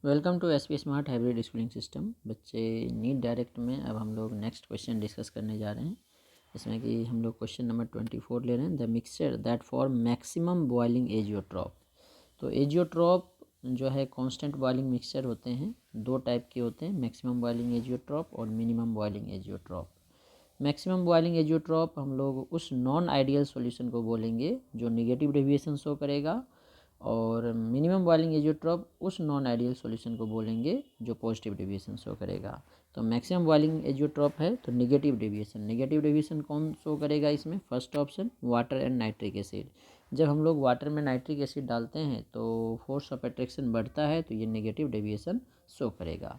Welcome to SP smart hybrid schooling system. बच्चे NEET direct में अब हम लोग नेक्स्ट क्वेश्चन डिस्कस करने जा रहे हैं। इसमें कि हम लोग क्वेश्चन नंबर 24 ले रहे हैं। The mixture that for maximum boiling azeotrope. तो एजियोट्रॉप जो है कांस्टेंट बॉइलिंग मिक्सचर होते हैं, दो टाइप के होते हैं, मैक्सिमम बॉइलिंग एजियोट्रॉप और minimum boiling azeotrope. Maximum boiling azeotrope हम लोग उस नॉन आइडियल सॉल्यूशन को बोलेंगे जो निगेटिव डेविएशन शो करेगा, और मिनिमम बॉइलिंग एजियोट्रॉप उस नॉन आइडियल सॉल्यूशन को बोलेंगे जो पॉजिटिव डेविएशन शो करेगा। तो मैक्सिमम बॉइलिंग एजियोट्रॉप है तो निगेटिव डेविएशन कौन शो करेगा इसमें? First option water and nitric acid. जब हम लोग वाटर में नाइट्रिक एसिड डालते हैं तो फोर्स ऑफ अट्रैक्शन बढ़ता है, तो ये नेगेटिव डेविएशन शो करेगा।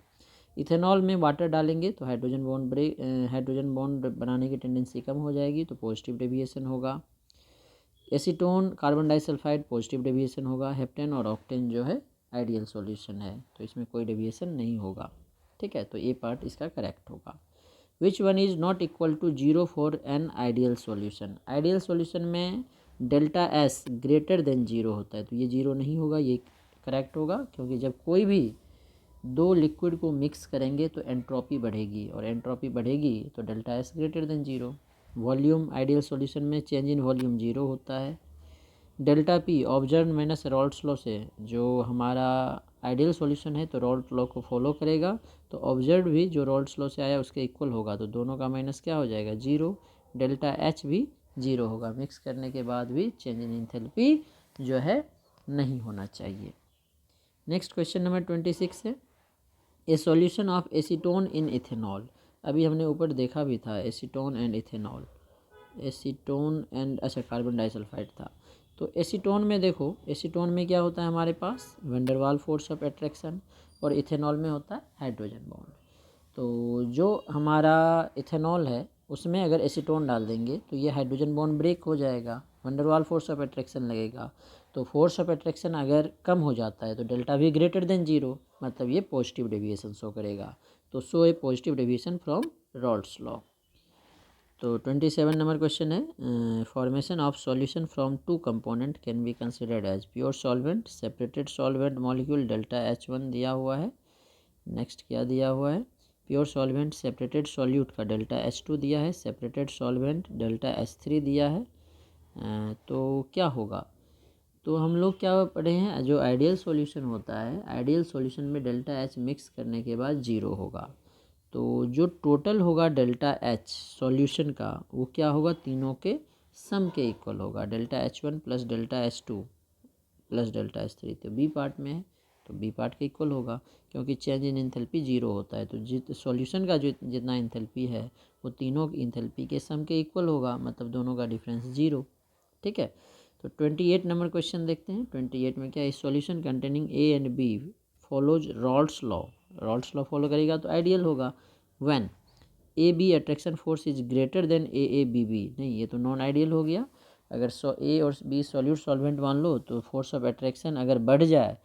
इथेनॉल में वाटर डालेंगे तो हाइड्रोजन बॉन्ड बनाने की टेंडेंसी कम हो जाएगी, तो पॉजिटिव डेविएशन होगा। Acetone carbon disulphide positive deviation होगा। हेप्टेन और ऑक्टेन जो है आइडियल सॉल्यूशन है, तो इसमें कोई डेविएशन नहीं होगा। ठीक है, तो ये पार्ट इसका करेक्ट होगा। Which one is not equal to zero for an ideal solution. Ideal solution में delta S greater than zero होता है, तो ये जीरो नहीं होगा, ये करेक्ट होगा, क्योंकि जब कोई भी दो लिक्विड को मिक्स करेंगे तो एंट्रोपी बढ़ेगी, और एंट्रोपी बढ़ेगी तो delta S greater than zero. Volume ideal solution में चेंज इन वॉल्यूम जीरो होता है। Delta P observe minus Raoult's law से, जो हमारा आइडियल सॉल्यूशन है तो रॉल्ट लॉ को फॉलो करेगा, तो ऑब्जर्व भी जो रॉल्ट्स लॉ से आया उसके इक्वल होगा, तो दोनों का माइनस क्या हो जाएगा? जीरो। डेल्टा एच भी जीरो होगा, मिक्स करने के बाद भी चेंज इन एंथैल्पी जो है नहीं होना चाहिए। नेक्स्ट क्वेश्चन नंबर 26 है ए solution of acetone in ethanol. अभी हमने ऊपर देखा भी था acetone and ethanol, acetone and अच्छा कार्बन डाइसल्फाइड था। तो एसीटोन में देखो, एसीटोन में क्या होता है हमारे पास? वैन फोर्स ऑफ अट्रैक्शन, और इथेनॉल में होता है हाइड्रोजन बॉन्ड। तो जो हमारा इथेनॉल है उसमें अगर एसीटोन डाल देंगे तो ये हाइड्रोजन बॉन्ड ब्रेक हो जाएगा, वंडरवाल फोर्स ऑफ अट्रैक्शन लगेगा। तो फोर्स ऑफ अट्रैक्शन अगर कम हो जाता है तो डेल्टा भी ग्रेटर देन जीरो, मतलब ये पॉजिटिव डेविएशन शो करेगा। तो show a positive deviation from Raoult's law. तो 27 नंबर क्वेश्चन है formation of solution from two component can be considered as pure solvent, separated solvent molecule delta H1 दिया हुआ है। Next क्या दिया हुआ है? प्योर सॉल्वेंट सेपरेटेड सॉल्यूट का डेल्टा H2 दिया है, सेपरेटेड सॉल्वेंट डेल्टा H3 दिया है। तो क्या होगा? तो हम लोग क्या पढ़े हैं, जो आइडियल सॉल्यूशन होता है, आइडियल सॉल्यूशन में डेल्टा H मिक्स करने के बाद जीरो होगा। तो जो टोटल होगा डेल्टा H सॉल्यूशन का वो क्या होगा? तीनों के सम के इक्वल होगा, delta H1 plus delta H2 plus delta H3। तो बी पार्ट में है तो बी पार्ट के इक्वल होगा, क्योंकि चेंज इन इंथैल्पी जीरो होता है। तो सॉल्यूशन का जो जितना इंथैल्पी है वो तीनों इंथैल्पी के सम के इक्वल होगा, मतलब दोनों का डिफरेंस जीरो। ठीक है, तो 28 नंबर क्वेश्चन देखते हैं। 28 में क्या है? Solution containing A and B follows Raoult's law. Raoult's law follow करेगा तो आइडियल होगा। When A B attraction force is greater than A B B, नहीं ये तो नॉन आइडियल हो गया। अगर ए और बी सॉल्यूट सॉल्वेंट मान लो तो फोर्स ऑफ अट्रैक्शन अगर बढ़ जाए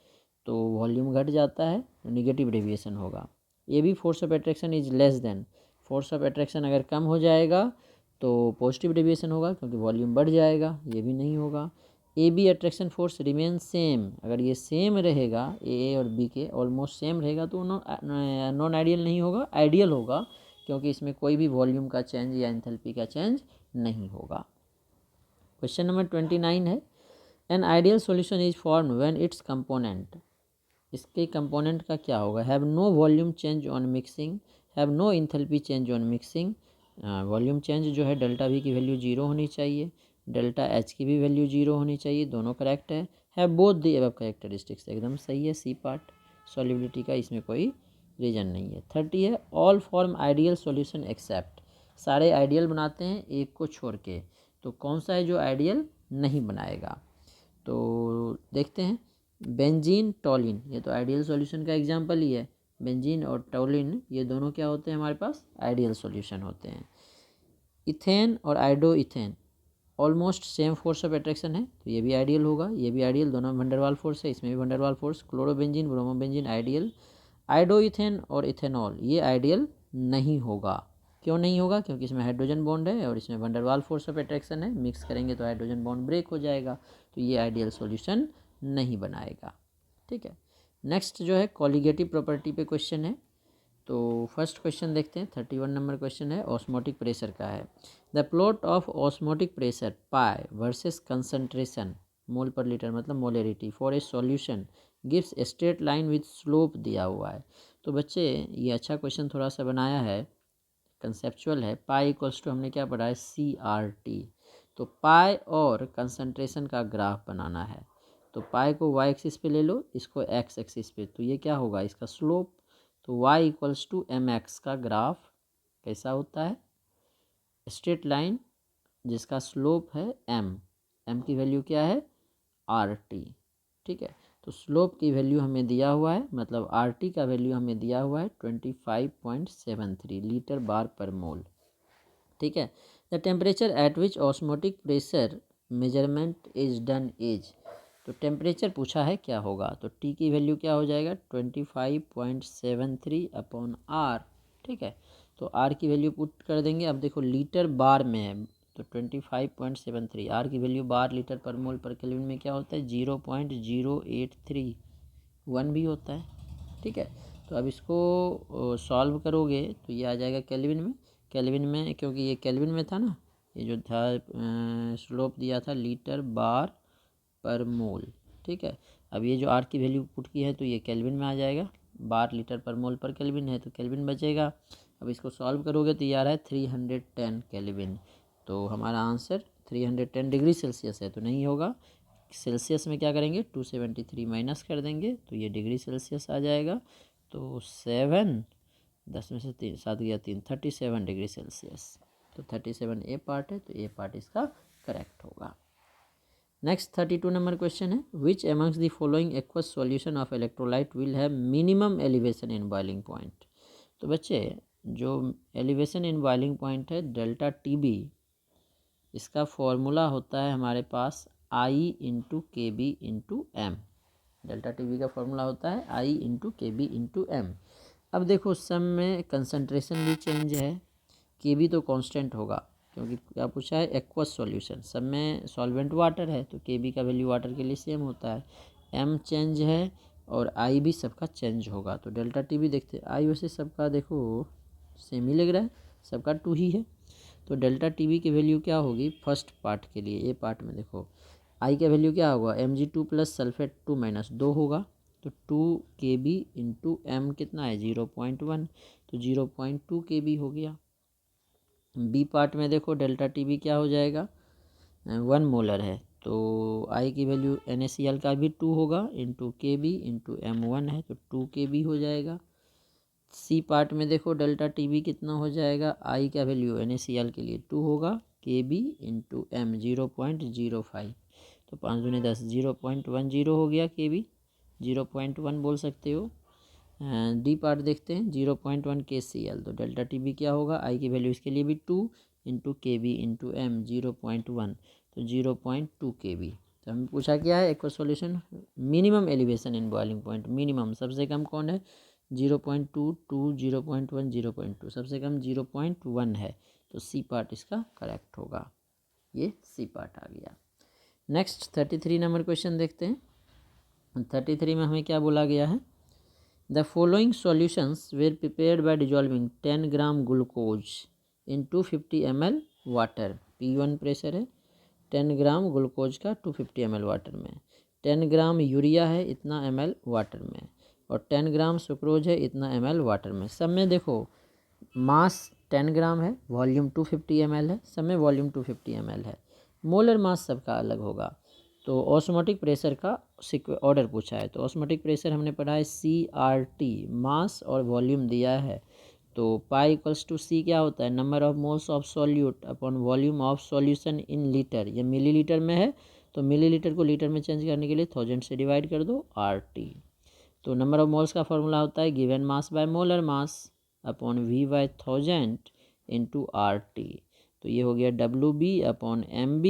तो वॉल्यूम घट जाता है, निगेटिव डेविएशन होगा। A B force of attraction is less than, force of attraction अगर कम हो जाएगा तो पॉजिटिव डेविएशन होगा, क्योंकि वॉल्यूम बढ़ जाएगा, ये भी नहीं होगा। A B attraction force remain same, अगर ये सेम रहेगा ए और बी के ऑलमोस्ट सेम रहेगा तो नॉन आइडियल नहीं होगा, आइडियल होगा, क्योंकि इसमें कोई भी वॉल्यूम का चेंज या एंथैल्पी का चेंज नहीं होगा। क्वेश्चन नंबर 29 है an ideal solution is form when its component. इसके कंपोनेंट का क्या होगा? Have no volume change on mixing, have no enthalpy change on mixing. Volume change जो है डेल्टा वी की वैल्यू जीरो होनी चाहिए, डेल्टा एच की भी वैल्यू जीरो होनी चाहिए, दोनों करेक्ट है। Have both the above characteristics, एकदम सही है, सी पार्ट। सॉल्युबिलिटी का इसमें कोई रीजन नहीं है। 30 है all form ideal solution except. सारे आइडियल बनाते हैं एक को छोड़ के, तो कौन सा है जो आइडियल नहीं बनाएगा? तो देखते हैं। बेंजीन टोलिन, ये तो आइडियल सॉल्यूशन का एग्जांपल ही है। बेंजीन और टोलिन ये दोनों क्या होते हैं हमारे पास? आइडियल सॉल्यूशन होते हैं। इथेन और iodoethane almost same force of attraction है, तो ये भी आइडियल होगा, ये भी आइडियल, दोनों में वंडरवाल फोर्स है, इसमें भी van der Waals force. Chlorobenzene bromobenzene ideal. Iodoethane और इथेनॉल ये आइडियल नहीं होगा। क्यों नहीं होगा? क्योंकि इसमें हाइड्रोजन बॉन्ड है और इसमें वंडरवाल फोर्स ऑफ अट्रैक्शन है, मिक्स करेंगे तो हाइड्रोजन बॉन्ड ब्रेक हो जाएगा, तो ये आइडियल सॉल्यूशन नहीं बनाएगा। ठीक है, नेक्स्ट जो है कॉलिगेटिव प्रॉपर्टी पे क्वेश्चन है। तो फर्स्ट क्वेश्चन देखते हैं, 31 नंबर क्वेश्चन है, ऑस्मोटिक प्रेशर का है। The plot of osmotic pressure pi versus concentration mole per litre मतलब molarity for a solution gives a straight line with slope दिया हुआ है। तो बच्चे ये अच्छा क्वेश्चन थोड़ा सा बनाया है, कंसेप्चुअल है। पाई इक्वल्स टू हमने क्या पढ़ा है, CRT। तो पाई और कंसंट्रेशन का ग्राफ बनाना है। तो पाई को y एक्सिस पे ले लो, इसको x एक्सिस पे, तो ये क्या होगा, इसका स्लोप। तो y इक्वल्स टू mx का ग्राफ कैसा होता है, स्ट्रेट लाइन जिसका स्लोप है m की वैल्यू क्या है RT। ठीक है, तो स्लोप की वैल्यू हमें दिया हुआ है, मतलब RT का वैल्यू हमें दिया हुआ है 25.73 लीटर बार पर मोल। ठीक है, the temperature at which osmotic pressure measurement is done is, तो टेम्परेचर पूछा है क्या होगा, तो टी की वैल्यू क्या हो जाएगा 25.73 अपॉन आर। ठीक है, तो आर की वैल्यू पुट कर देंगे। अब देखो लीटर बार में है, तो 25.73 आर की वैल्यू बार लीटर पर मोल पर केल्विन में क्या होता है 0.083 भी होता है। ठीक है, तो अब इसको सॉल्व करोगे तो ये आ जाएगा केल्विन में। केल्विन में क्योंकि ये केल्विन में था ना, ये जो था स्लोप दिया था लीटर बार पर मोल। ठीक है, अब ये जो आर की वैल्यू पुट की है तो ये केल्विन में आ जाएगा, बार लीटर पर मोल पर केल्विन है तो केल्विन बचेगा। अब इसको सॉल्व करोगे तो ये आ रहा है 310 केल्विन। तो हमारा आंसर 310 डिग्री सेल्सियस है, तो नहीं होगा। सेल्सियस में क्या करेंगे 273 माइनस कर देंगे तो ये डिग्री सेल्सियस आ जाएगा। तो 7 10 में से 3 7 गया 3 37 डिग्री सेल्सियस। तो 37 ए पार्ट है, तो ए पार्ट इसका करेक्ट होगा। नेक्स्ट 32 नंबर क्वेश्चन है, which amongst the following aqueous solution of electrolyte will have minimum elevation in boiling point. तो बच्चे जो एलिवेशन इन बॉइलिंग पॉइंट है डेल्टा TB, इसका फॉर्मूला होता है हमारे पास I/KB/M। डेल्टा TB का फॉर्मूला होता है I/KB/M। अब देखो सम में कंसंट्रेशन भी चेंज है, KB तो कांस्टेंट होगा क्योंकि क्या पूछा है एक्वस सॉल्यूशन, सब में सॉल्वेंट वाटर है तो KB का वैल्यू वाटर के लिए सेम होता है। M चेंज है और I भी सबका चेंज होगा। तो डेल्टा TB देखते हैं, I वैसे सबका देखो सेम ही लग रहा है, सबका 2 ही है। तो डेल्टा TB की वैल्यू क्या होगी फर्स्ट पार्ट के लिए, ए पार्ट में देखो I का वैल्यू क्या होगा Mg2 प्लस सल्फेट 2 माइनस 2 होगा। तो 2 KB/M कितना है 0.1, तो 0.2 KB हो गया। बी पार्ट में देखो डेल्टा TB क्या हो जाएगा 1 मोलर है, तो I की वैल्यू NaCl का भी 2 होगा इंटू KB इंटू M1 है तो 2 KB हो जाएगा। सी पार्ट में देखो डेल्टा TB कितना हो जाएगा, I का वैल्यू NaCl के लिए 2 होगा, KB इंटू M 0.05, तो 5 दूनी 10 0.10 हो गया, KB 0.1 बोल सकते हो। डी पार्ट देखते हैं 0.1 KCl, तो डेल्टा TB क्या होगा, I की वैल्यू इसके लिए भी 2 इंटू KB इंटू M 0.1, तो 0.2 KB। तो हमें पूछा क्या है aqueous solution minimum elevation in boiling point, minimum सबसे कम कौन है 0.2 2 0.1 0.2, सबसे कम 0.1 है, तो सी पार्ट इसका करेक्ट होगा, ये सी पार्ट आ गया। नेक्स्ट 33 नंबर क्वेश्चन देखते हैं। 33 में हमें क्या बोला गया है, the following solutions were prepared by dissolving 10 gram glucose in 250 ml water. P1 pressure है, 10 ग्राम ग्लूकोज का 250 ml वाटर में, 10 ग्राम यूरिया है इतना ml वाटर में, और 10 ग्राम सुक्रोज है इतना ml वाटर में। सब में देखो मास 10 ग्राम है, वॉल्यूम 250 ml है, सब में वॉल्यूम 250 ml है, मोलर मास सबका अलग होगा। तो ऑस्मोटिक प्रेशर का ऑर्डर पूछा है, तो ऑस्मोटिक प्रेशर हमने पढ़ा है CRT, मास और वॉल्यूम दिया है। तो पाई इक्वल्स टू सी क्या होता है number of moles of solute upon volume of solution in litre, ये मिलीलीटर में है तो मिलीलीटर को लीटर में चेंज करने के लिए 1000 से डिवाइड कर दो RT। तो नंबर ऑफ मोल्स का फॉर्मूला होता है given mass by molar mass upon V/1000 into RT। तो ये हो गया WB upon MB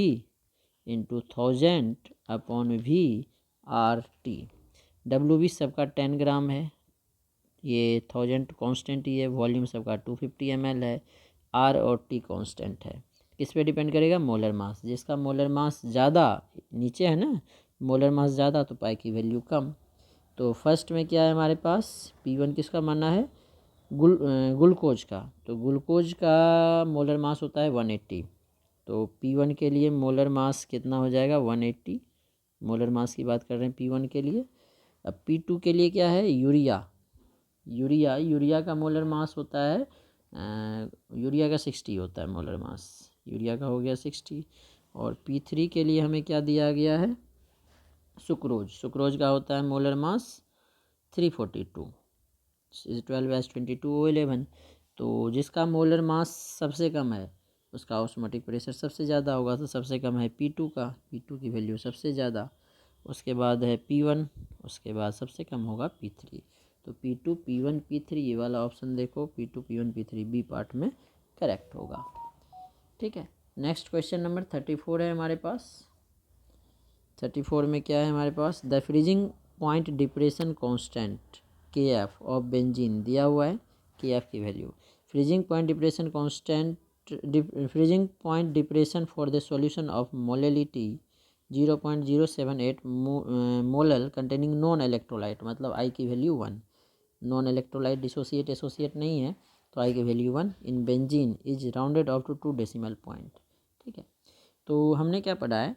into 1000 upon VRT। WB सबका 10 ग्राम है, ये 1000 कांस्टेंट ही है, वॉल्यूम सबका 250 ml है, R और T कांस्टेंट है। किस पे डिपेंड करेगा मोलर मास, जिसका मोलर मास ज़्यादा नीचे है ना, मोलर मास ज़्यादा तो पाई की वैल्यू कम। तो फर्स्ट में क्या है हमारे पास, P1 किसका माना है, ग्लूकोज का। तो ग्लूकोज का मोलर मास होता है 180। तो P1 के लिए मोलर मास कितना हो जाएगा, 180। मोलर मास की बात कर रहे हैं P1 के लिए। अब P2 के लिए क्या है, यूरिया का मोलर मास होता है यूरिया का 60 होता है मोलर मास, यूरिया का हो गया 60। और P3 के लिए हमें क्या दिया गया है, सुक्रोज का होता है मोलर मास 342, 12H22O11। तो जिसका मोलर मास सबसे कम है उसका ऑस्मोटिक प्रेशर सबसे ज़्यादा होगा। तो सबसे कम है P2 का, P2 की वैल्यू सबसे ज़्यादा, उसके बाद है P1, उसके बाद सबसे कम होगा P3। तो P2 P1 P3 ये वाला ऑप्शन देखो, P2 P1 P3 B part में करेक्ट होगा। ठीक है, नेक्स्ट क्वेश्चन नंबर 34 है हमारे पास। 34 में क्या है हमारे पास, the freezing point depression constant KF of benzene दिया हुआ है, KF की value. Freezing point depression constant, freezing point depression for the solution of molality 0.078 molal containing non electrolyte, मतलब आई की value 1। Non electrolyte dissociate associate नहीं है, तो i की value 1 in benzene is rounded off to 2 decimal point. ठीक है, तो हमने क्या पढ़ा है,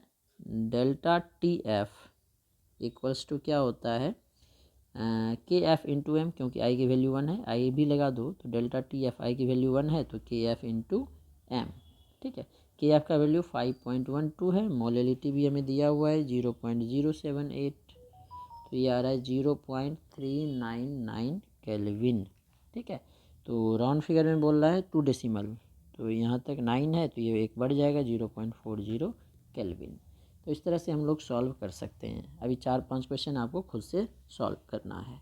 डेल्टा TF इक्वल्स टू क्या होता है, KF इंटू एम, क्योंकि आई की वैल्यू 1 है, आई भी लगा दो। तो डेल्टा TF आई की वैल्यू 1 है तो KF इंटू एम। ठीक है, KF का वैल्यू 5.12 है, मोलेलिटी भी हमें दिया हुआ है 0.078, तो ये आ रहा है 0.399 केल्विन। ठीक है, तो राउंड फिगर में बोल रहा है 2 डेसिमल, तो यहाँ तक 9 है तो ये एक बढ़ जाएगा 0.40 केल्विन। तो इस तरह से हम लोग सॉल्व कर सकते हैं। अभी 4-5 क्वेश्चन आपको खुद से सॉल्व करना है।